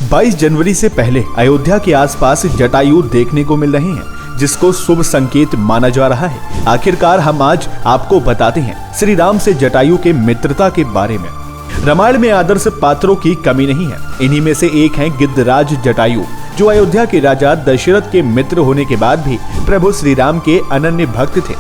22 जनवरी से पहले अयोध्या के आसपास जटायु देखने को मिल रहे हैं, जिसको शुभ संकेत माना जा रहा है। आखिरकार हम आज आपको बताते हैं श्री राम से जटायु के मित्रता के बारे में। रामायण में आदर्श पात्रों की कमी नहीं है। इन्हीं में से एक हैं गिद्धराज जटायु, जो अयोध्या के राजा दशरथ के मित्र होने के बाद भी प्रभु श्री राम के अनन्य भक्त थे।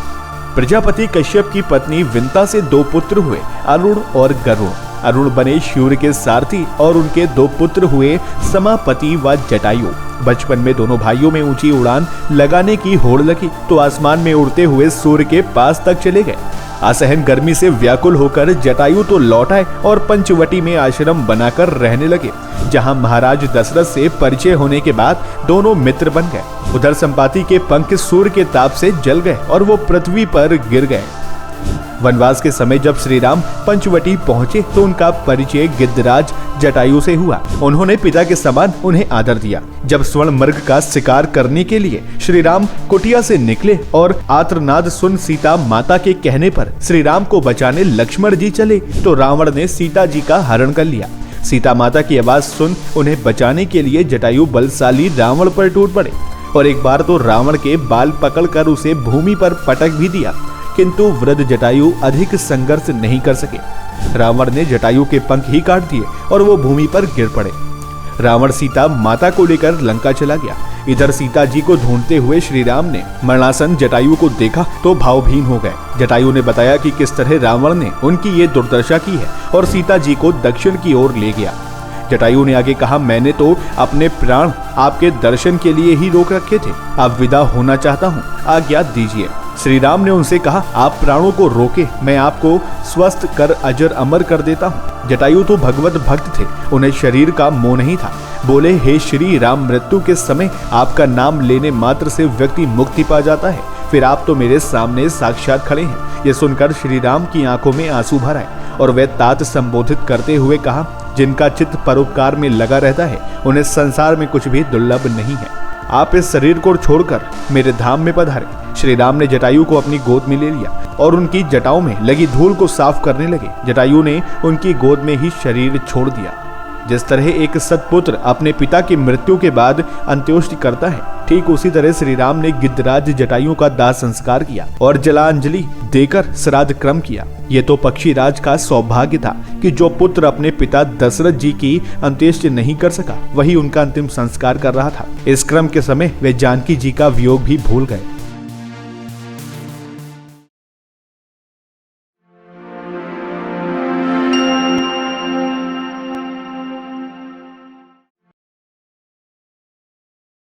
प्रजापति कश्यप की पत्नी विंता से 2 पुत्र हुए, अरुण और गरुड़। अरुण बने सूर्य के सारथी और उनके 2 पुत्र हुए समापति व जटायु। बचपन में दोनों भाइयों में ऊंची उड़ान लगाने की होड़ लगी तो आसमान में उड़ते हुए सूर्य के पास तक चले गए। असहन गर्मी से व्याकुल होकर जटायु तो लौट आए और पंचवटी में आश्रम बनाकर रहने लगे, जहां महाराज दशरथ से परिचय होने के बाद दोनों मित्र बन गए। उधर संपाति के पंख सूर्य के ताप से जल गए और वो पृथ्वी पर गिर गए। वनवास के समय जब श्री राम पंचवटी पहुंचे तो उनका परिचय गिद्धराज जटायु से हुआ। उन्होंने पिता के समान उन्हें आदर दिया। जब स्वर्ण मृग का शिकार करने के लिए श्री राम कुटिया से निकले और आर्तनाद सुन सीता माता के कहने पर श्री राम को बचाने लक्ष्मण जी चले तो रावण ने सीता जी का हरण कर लिया। सीता माता की आवाज सुन उन्हें बचाने के लिए जटायु बलशाली रावण पर टूट पड़े और एक बार तो रावण के बाल पकड़कर उसे भूमि पर पटक भी दिया, किंतु वृद्ध जटायु अधिक संघर्ष नहीं कर सके। रावण ने जटायु के पंख ही काट दिए और वो भूमि पर गिर पड़े। रावण सीता माता को लेकर लंका चला गया। इधर सीता जी को ढूंढते हुए श्री राम ने मरणासन जटायु को देखा तो भावभीन हो गए। जटायु ने बताया कि किस तरह रावण ने उनकी ये दुर्दशा की है और सीता जी को दक्षिण की ओर ले गया। जटायु ने आगे कहा, मैंने तो अपने प्राण आपके दर्शन के लिए ही रोक रखे थे। अब विदा होना चाहता हूँ, आज्ञा दीजिए। श्री राम ने उनसे कहा, आप प्राणों को रोके, मैं आपको स्वस्थ कर अजर अमर कर देता हूँ। जटायु तो भगवत भक्त थे, उन्हें शरीर का मोह नहीं था। बोले, हे श्री राम, मृत्यु के समय आपका नाम लेने मात्र से व्यक्ति मुक्ति पा जाता है, फिर आप तो मेरे सामने साक्षात खड़े हैं। ये सुनकर श्री राम की आंखों में आंसू भर आए और वे तात संबोधित करते हुए कहा, जिनका चित्त परोपकार में लगा रहता है उन्हें संसार में कुछ भी दुर्लभ नहीं है। आप इस शरीर को छोड़कर मेरे धाम में पधारे। श्री राम ने जटायु को अपनी गोद में ले लिया और उनकी जटाओं में लगी धूल को साफ करने लगे। जटायु ने उनकी गोद में ही शरीर छोड़ दिया। जिस तरह एक सत्पुत्र अपने पिता की मृत्यु के बाद अंत्योष्टि करता है, ठीक उसी तरह श्री राम ने गिद्धराज जटायु का दाह संस्कार किया और जलांजलि देकर श्राद्ध क्रम किया। ये तो पक्षीराज का सौभाग्य था कि जो पुत्र अपने पिता दशरथ जी की अंत्येष्टि नहीं कर सका, वही उनका अंतिम संस्कार कर रहा था। इस क्रम के समय वे जानकी जी का वियोग भी भूल गए।